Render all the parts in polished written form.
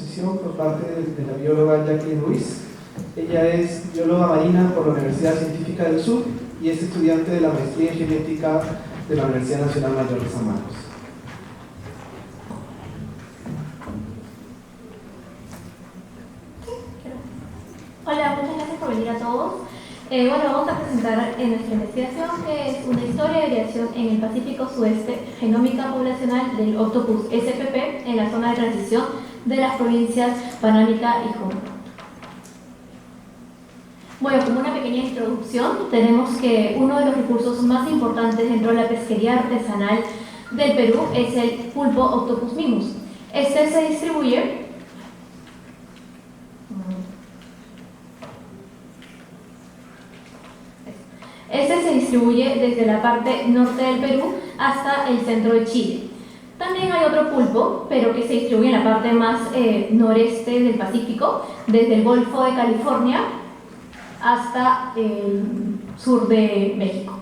exposición por parte de la bióloga Jacqueline Ruiz. Ella es bióloga marina por la Universidad Científica del Sur y es estudiante de la maestría en genética de la Universidad Nacional Mayor de San Marcos. Hola, muchas gracias por venir a todos. Bueno, vamos a presentar nuestra investigación, que es una historia de variación en el Pacífico Sudeste genómica poblacional del Octopus SPP en la zona de transición de las provincias Panámica y Junín. Bueno, como una pequeña introducción, tenemos que uno de los recursos más importantes dentro de la pesquería artesanal del Perú es el pulpo Octopus mimus. Este se distribuye desde la parte norte del Perú hasta el centro de Chile. También hay otro pulpo, pero que se distribuye en la parte más noreste del Pacífico, desde el Golfo de California hasta el sur de México.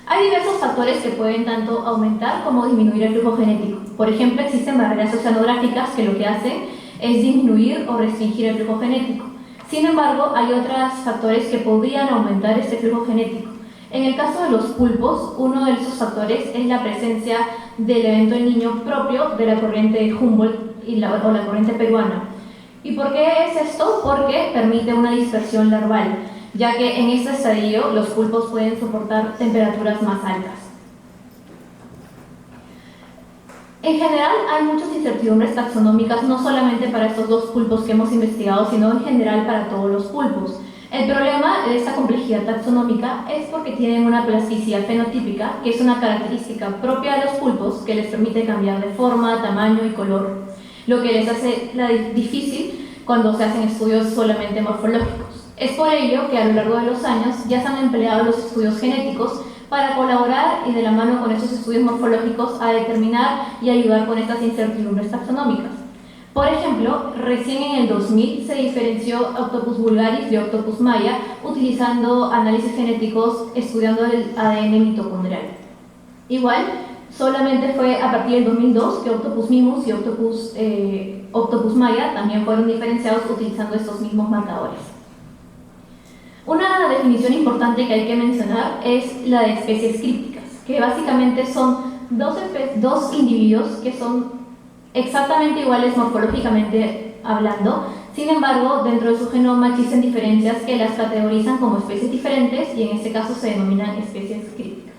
Hay diversos factores que pueden tanto aumentar como disminuir el flujo genético. Por ejemplo, existen barreras oceanográficas que lo que hacen es disminuir o restringir el flujo genético. Sin embargo, hay otros factores que podrían aumentar este flujo genético. En el caso de los pulpos, uno de esos factores es la presencia del evento del niño propio de la corriente Humboldt o la corriente peruana. ¿Y por qué es esto? Porque permite una dispersión larval, ya que en este estadio los pulpos pueden soportar temperaturas más altas. En general, hay muchas incertidumbres taxonómicas, no solamente para estos dos pulpos que hemos investigado, sino en general para todos los pulpos. El problema de esta complejidad taxonómica es porque tienen una plasticidad fenotípica, que es una característica propia de los pulpos que les permite cambiar de forma, tamaño y color, lo que les hace difícil cuando se hacen estudios solamente morfológicos. Es por ello que a lo largo de los años ya se han empleado los estudios genéticos para colaborar y de la mano con esos estudios morfológicos a determinar y ayudar con estas incertidumbres taxonómicas. Por ejemplo, recién en el 2000 se diferenció Octopus vulgaris de Octopus maya utilizando análisis genéticos estudiando el ADN mitocondrial. Igual, solamente fue a partir del 2002 que Octopus mimus y Octopus maya también fueron diferenciados utilizando estos mismos marcadores. Una definición importante que hay que mencionar es la de especies crípticas, que básicamente son dos individuos que son exactamente iguales morfológicamente hablando. Sin embargo, dentro de su genoma existen diferencias que las categorizan como especies diferentes y en este caso se denominan especies crípticas.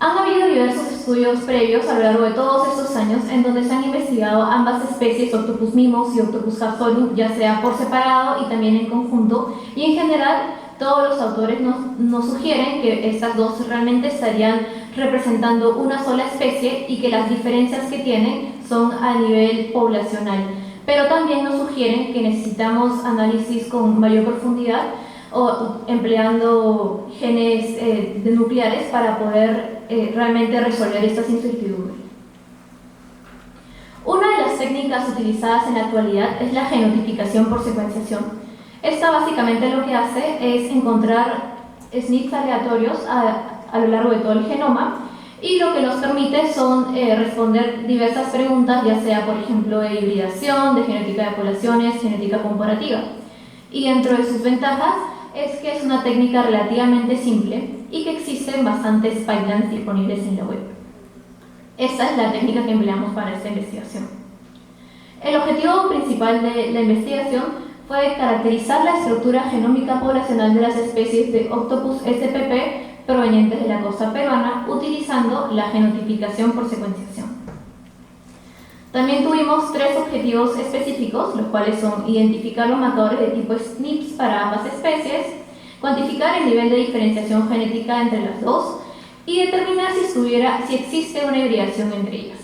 Han habido diversos estudios previos a lo largo de todos estos años en donde se han investigado ambas especies, Octopus mimus y Octopus capsulum, ya sea por separado y también en conjunto, y en general todos los autores nos sugieren que estas dos realmente estarían representando una sola especie y que las diferencias que tienen son a nivel poblacional, pero también nos sugieren que necesitamos análisis con mayor profundidad o empleando genes nucleares para poder realmente resolver estas incertidumbres. Una de las técnicas utilizadas en la actualidad es la genotipicación por secuenciación. Esta básicamente lo que hace es encontrar SNPs aleatorios a lo largo de todo el genoma y lo que nos permite son responder diversas preguntas, ya sea por ejemplo de hibridación, de genética de poblaciones, genética comparativa. Y dentro de sus ventajas es que es una técnica relativamente simple y que existen bastantes pipelines disponibles en la web. Esta es la técnica que empleamos para esta investigación. El objetivo principal de la investigación fue caracterizar la estructura genómica poblacional de las especies de Octopus SPP provenientes de la costa peruana utilizando la genotipicación por secuenciación. También tuvimos tres objetivos específicos, los cuales son identificar los marcadores de tipo SNPs para ambas especies, cuantificar el nivel de diferenciación genética entre las dos y determinar si existe una hibridación entre ellas.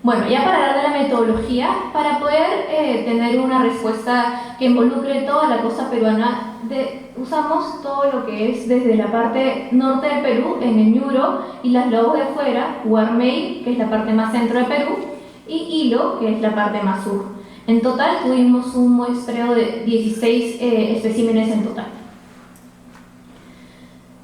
Bueno, ya para hablar de la metodología, para poder tener una respuesta que involucre toda la costa peruana, usamos todo lo que es desde la parte norte del Perú, en el Ñuro y las lobos de fuera, Huarmey, que es la parte más centro de Perú, y Hilo, que es la parte más sur. En total tuvimos un muestreo de 16 especímenes en total.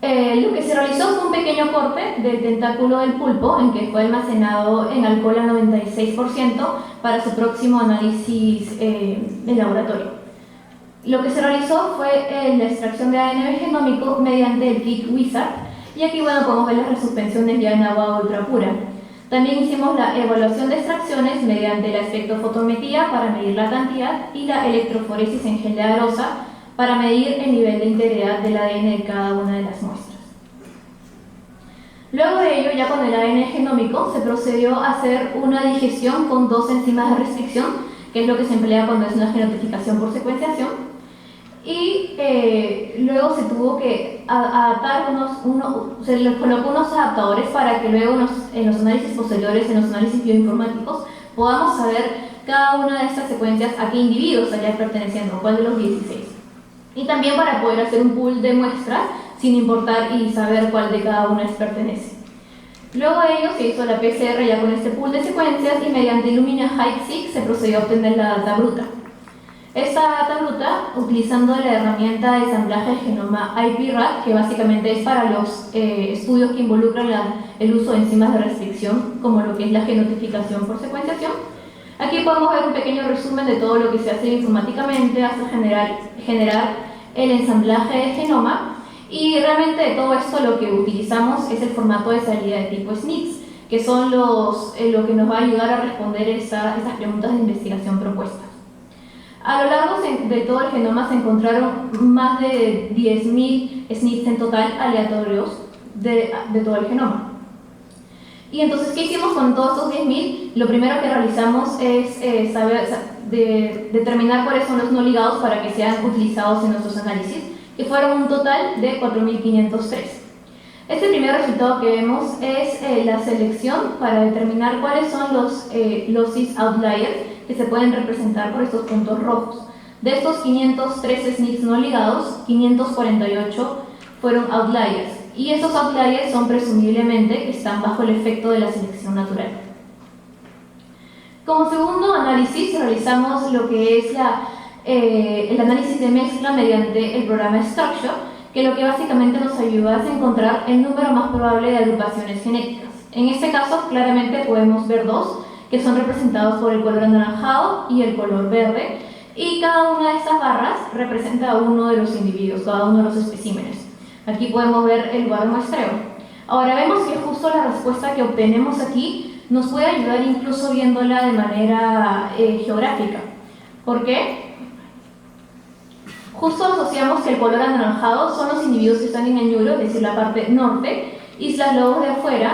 Lo que se realizó fue un pequeño corte del tentáculo del pulpo en que fue almacenado en alcohol a 96% para su próximo análisis en laboratorio. Lo que se realizó fue la extracción de ADN genómico mediante el kit Wizard, y aquí podemos ver las resuspensiones ya en agua ultra pura. También hicimos la evaluación de extracciones mediante la espectrofotometría para medir la cantidad y la electroforesis en gel de agarose para medir el nivel de integridad del ADN de cada una de las muestras. Luego de ello, ya con el ADN genómico, se procedió a hacer una digestión con 2 enzimas de restricción, que es lo que se emplea cuando es una genotipicación por secuenciación, y luego se tuvo que adaptar se les colocó unos adaptadores para que luego en los análisis posteriores, en los análisis bioinformáticos, podamos saber cada una de estas secuencias a qué individuo estaría perteneciendo, cuál de los 16. Y también para poder hacer un pool de muestras sin importar y saber cuál de cada una les pertenece. Luego de ello se hizo la PCR ya con este pool de secuencias y mediante Illumina HiveSeq se procedió a obtener la data bruta. Esta data bruta, utilizando la herramienta de ensamblaje de genoma IP-RAD, que básicamente es para los estudios que involucran el uso de enzimas de restricción, como lo que es la genotipicación por secuenciación. Aquí podemos ver un pequeño resumen de todo lo que se hace informáticamente hasta generar el ensamblaje de genoma, y realmente de todo esto lo que utilizamos es el formato de salida de tipo SNPs, que son lo que nos va a ayudar a responder estas preguntas de investigación propuestas. A lo largo de todo el genoma se encontraron más de 10.000 SNPs en total aleatorios de todo el genoma. Y entonces, ¿qué hicimos con todos estos 10.000? Lo primero que realizamos es determinar cuáles son los no ligados para que sean utilizados en nuestros análisis, que fueron un total de 4.503. Este primer resultado que vemos es la selección para determinar cuáles son los cis outliers que se pueden representar por estos puntos rojos. De estos 503 SNPs no ligados, 548 fueron outliers, y estos outliers son presumiblemente que están bajo el efecto de la selección natural. Como segundo análisis realizamos lo que es el análisis de mezcla mediante el programa Structure, que lo que básicamente nos ayuda es encontrar el número más probable de agrupaciones genéticas. En este caso claramente podemos ver 2, que son representados por el color anaranjado y el color verde, y cada una de estas barras representa a uno de los individuos, cada uno de los especímenes. Aquí podemos ver el lugar de muestreo. Ahora vemos que justo la respuesta que obtenemos aquí nos puede ayudar incluso viéndola de manera geográfica. ¿Por qué? Justo asociamos que el color anaranjado son los individuos que están en el Ñuro, es decir, la parte norte, Islas Lobos de Afuera,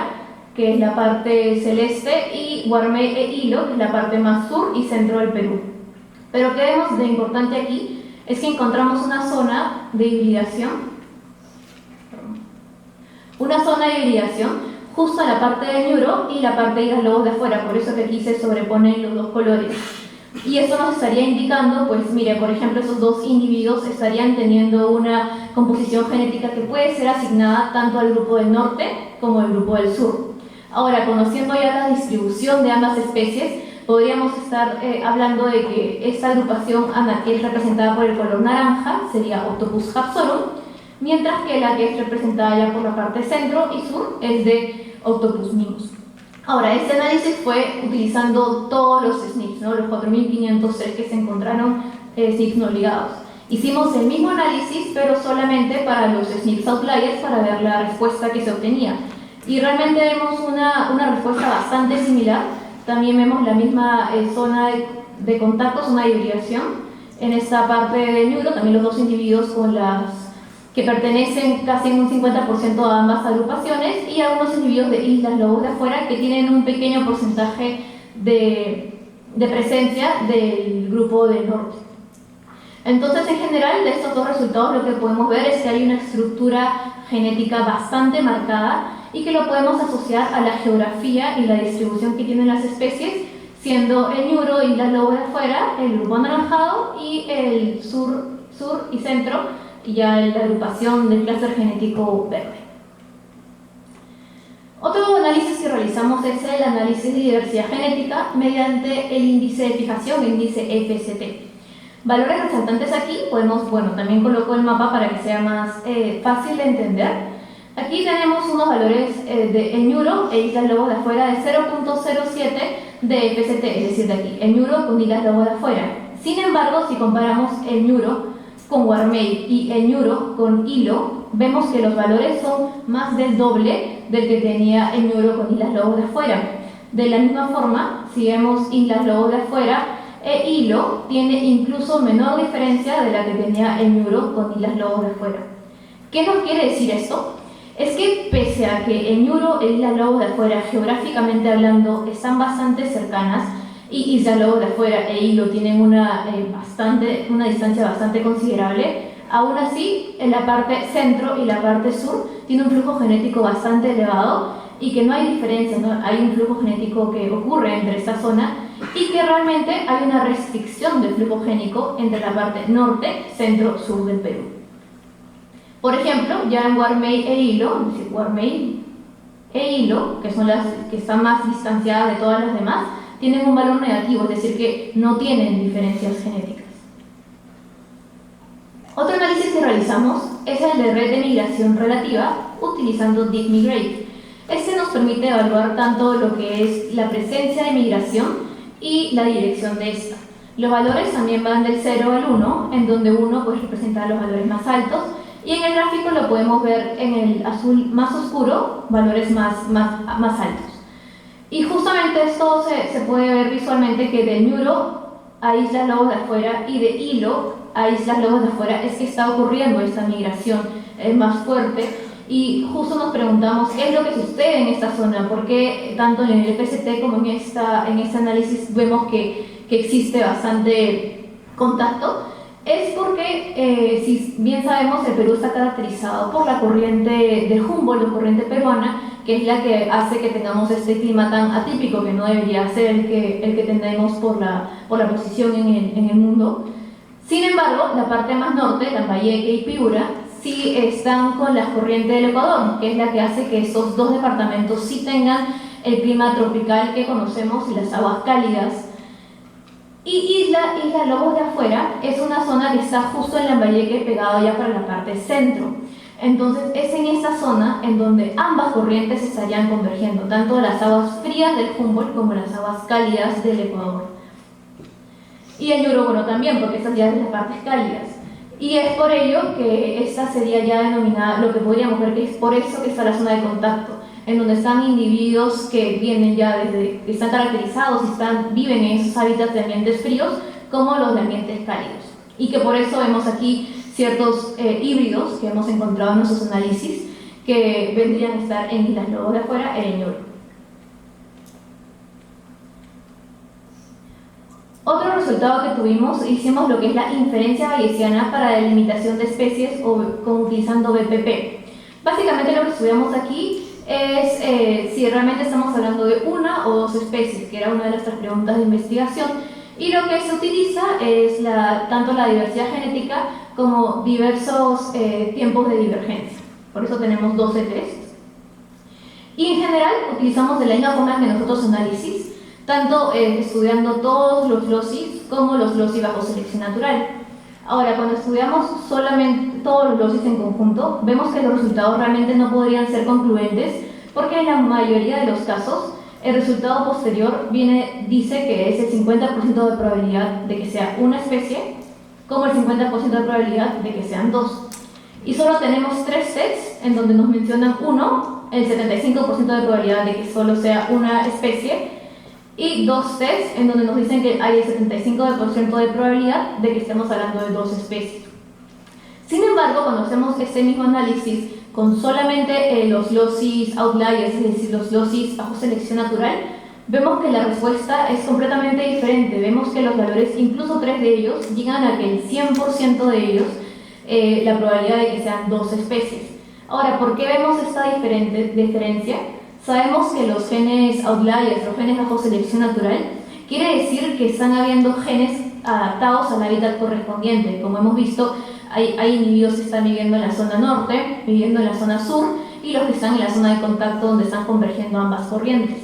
que es la parte celeste, y Guarmey e Hilo, que es la parte más sur y centro del Perú. Pero ¿qué vemos de importante aquí? Es que encontramos una zona de hibridación, justo en la parte del Ñuro y la parte de Islas Lobos de Afuera, por eso que aquí se sobreponen los dos colores. Y esto nos estaría indicando, pues mire, por ejemplo, esos dos individuos estarían teniendo una composición genética que puede ser asignada tanto al grupo del norte como al grupo del sur. Ahora, conociendo ya la distribución de ambas especies, podríamos estar hablando de que esta agrupación que es representada por el color naranja sería Octopus hapsorum, mientras que la que es representada ya por la parte centro y sur es de Octopus mimus. Ahora, este análisis fue utilizando todos los SNPs, ¿no? Los 4.503 que se encontraron SNPs no ligados. Hicimos el mismo análisis, pero solamente para los SNPs outliers para ver la respuesta que se obtenía. Y realmente vemos una respuesta bastante similar. También vemos la misma zona de contacto, zona de hibridación. En esta parte del Ñuro, también los dos individuos que pertenecen casi en un 50% a ambas agrupaciones, y algunos individuos de Islas Lobos de Afuera que tienen un pequeño porcentaje de presencia del grupo del norte. Entonces, en general, de estos dos resultados lo que podemos ver es que hay una estructura genética bastante marcada y que lo podemos asociar a la geografía y la distribución que tienen las especies, siendo el Ñuro, Islas Lobos de Afuera, el grupo anaranjado, y el sur y centro, y ya la agrupación del clúster genético verde. Otro análisis que realizamos es el análisis de diversidad genética mediante el índice de fijación, el índice FST. Valores resaltantes aquí, también coloco el mapa para que sea más fácil de entender. Aquí tenemos unos valores de Eñuro e Islas Lobos de Afuera de 0.07 de FCT, es decir, de aquí, Eñuro con Islas Lobos de Afuera. Sin embargo, si comparamos Eñuro con Guarmey y Eñuro con Hilo, vemos que los valores son más del doble del que tenía Eñuro con Islas Lobos de Afuera. De la misma forma, si vemos Islas Lobos de Afuera, Hilo tiene incluso menor diferencia de la que tenía Eñuro con Islas Lobos de Afuera. ¿Qué nos quiere decir esto? Es que pese a que Eñuro e Islas Lobos de Afuera, geográficamente hablando, están bastante cercanas, y Islas Lobos de Afuera e Hilo tienen una distancia bastante considerable, aún así, en la parte centro y la parte sur tiene un flujo genético bastante elevado y que no hay diferencia, ¿no? Hay un flujo genético que ocurre entre esta zona y que realmente hay una restricción del flujo génico entre la parte norte, centro, sur del Perú. Por ejemplo, ya en Guarmey e Hilo, es decir, Guarmey e Hilo, que son las que están más distanciadas de todas las demás, tienen un valor negativo, es decir, que no tienen diferencias genéticas. Otro análisis que realizamos es el de red de migración relativa utilizando DeepMigrate. Este nos permite evaluar tanto lo que es la presencia de migración y la dirección de esta. Los valores también van del 0 al 1, en donde 1 pues, representa los valores más altos, y en el gráfico lo podemos ver en el azul más oscuro, valores más altos. Y justamente esto se puede ver visualmente que de Eñuro a Islas Lobos de Afuera y de Hilo a Islas Lobos de Afuera es que está ocurriendo esta migración más fuerte, y justo nos preguntamos qué es lo que sucede en esta zona, porque tanto en el FCT como en este análisis vemos que existe bastante contacto. Es porque, si bien sabemos, el Perú está caracterizado por la corriente del Humboldt, la corriente peruana, que es la que hace que tengamos este clima tan atípico, que no debería ser el que tenemos por la posición en el mundo. Sin embargo, la parte más norte, Lambayeque y Piura, sí están con la corriente del Ecuador, que es la que hace que estos dos departamentos sí tengan el clima tropical que conocemos y las aguas cálidas. Y Isla Lobos de Afuera es una zona que está justo en Lambayeque, pegado ya para la parte centro. Entonces es en esta zona en donde ambas corrientes estarían convergiendo, tanto las aguas frías del Humboldt como las aguas cálidas del Ecuador. Y el Eñuro, bueno, también, porque estas ya son las partes cálidas. Y es por ello que esta sería ya denominada, lo que podríamos ver que es por eso que está la zona de contacto, en donde están individuos que vienen ya que están caracterizados y viven en esos hábitats de ambientes fríos como los de ambientes cálidos. Y que por eso vemos aquí ciertos híbridos que hemos encontrado en nuestros análisis que vendrían a estar en Islas Lobos de Afuera e Eñuro. Otro resultado que tuvimos, hicimos lo que es la inferencia bayesiana para la delimitación de especies utilizando BPP. Básicamente lo que estudiamos aquí es si realmente estamos hablando de una o dos especies, que era una de nuestras preguntas de investigación, y lo que se utiliza es tanto la diversidad genética como diversos tiempos de divergencia. Por eso tenemos 12 tests. Y en general utilizamos de la misma forma que nosotros análisis, tanto estudiando todos los LOCIs como los LOCI bajo selección natural. Ahora, cuando estudiamos solamente todos los LOCIs en conjunto, vemos que los resultados realmente no podrían ser concluyentes, porque en la mayoría de los casos el resultado posterior dice que es el 50% de probabilidad de que sea una especie, como el 50% de probabilidad de que sean dos. Y solo tenemos 3 tests en donde nos mencionan el 75% de probabilidad de que solo sea una especie, y 2 tests en donde nos dicen que hay el 75% de probabilidad de que estemos hablando de 2 especies. Sin embargo, cuando hacemos este mismo análisis con solamente los LOCIs outliers, es decir, los LOCIs bajo selección natural, vemos que la respuesta es completamente diferente. Vemos que los valores, incluso 3 de ellos, llegan a que el 100% de ellos, la probabilidad de que sean 2 especies. Ahora, ¿por qué vemos esta diferencia? Sabemos que los genes outliers, los genes bajo selección natural, quiere decir que están habiendo genes adaptados al hábitat correspondiente. Como hemos visto, hay individuos que están viviendo en la zona norte, viviendo en la zona sur, y los que están en la zona de contacto donde están convergiendo ambas corrientes.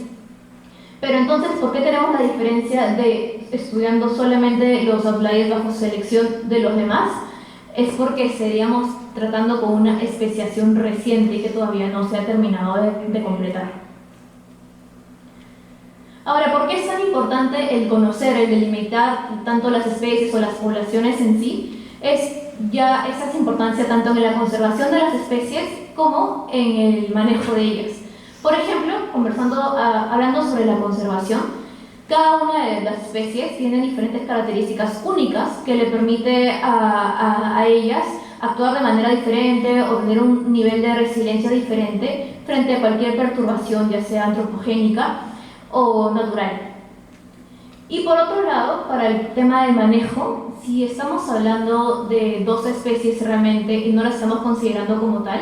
Pero entonces, ¿por qué tenemos la diferencia de estudiando solamente los outliers bajo selección de los demás? es porque estaríamos tratando con una especiación reciente y que todavía no se ha terminado de completar. Ahora, ¿por qué es tan importante el conocer, el delimitar tanto las especies o las poblaciones en sí? Esa es importancia tanto en la conservación de las especies como en el manejo de ellas. Por ejemplo, hablando sobre la conservación, cada una de las especies tiene diferentes características únicas que le permite a ellas actuar de manera diferente o tener un nivel de resiliencia diferente frente a cualquier perturbación, ya sea antropogénica o natural. Y por otro lado, para el tema del manejo, si estamos hablando de dos especies realmente y no las estamos considerando como tal,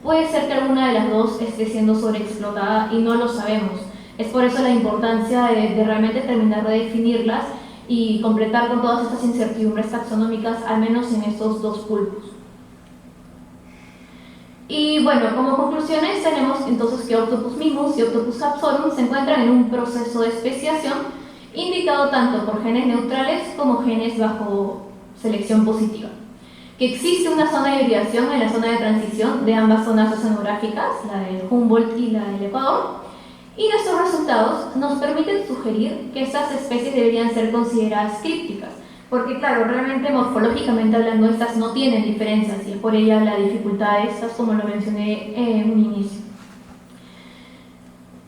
puede ser que alguna de las dos esté siendo sobreexplotada y no lo sabemos. Es por eso la importancia de realmente terminar de definirlas y completar con todas estas incertidumbres taxonómicas, al menos en estos dos pulpos. Y bueno, como conclusiones tenemos entonces que Octopus mimus y Octopus capsorum se encuentran en un proceso de especiación indicado tanto por genes neutrales como genes bajo selección positiva. Que existe una zona de hibridación en la zona de transición de ambas zonas oceanográficas, la del Humboldt y la del Ecuador, y nuestros resultados nos permiten sugerir que estas especies deberían ser consideradas crípticas, porque claro, realmente morfológicamente hablando estas no tienen diferencias y es por ello la dificultad de estas, como lo mencioné en un inicio.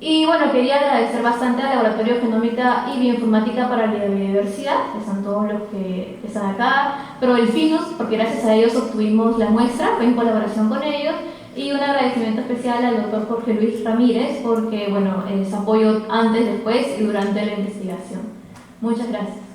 Y bueno, quería agradecer bastante al Laboratorio de Genómica y Bioinformática para la Biodiversidad, que son todos los que están acá, Prodelfinus, porque gracias a ellos obtuvimos la muestra, fue en colaboración con ellos, y un agradecimiento especial al doctor Jorge Luis Ramírez, porque bueno, es apoyo antes, después y durante la investigación. Muchas gracias.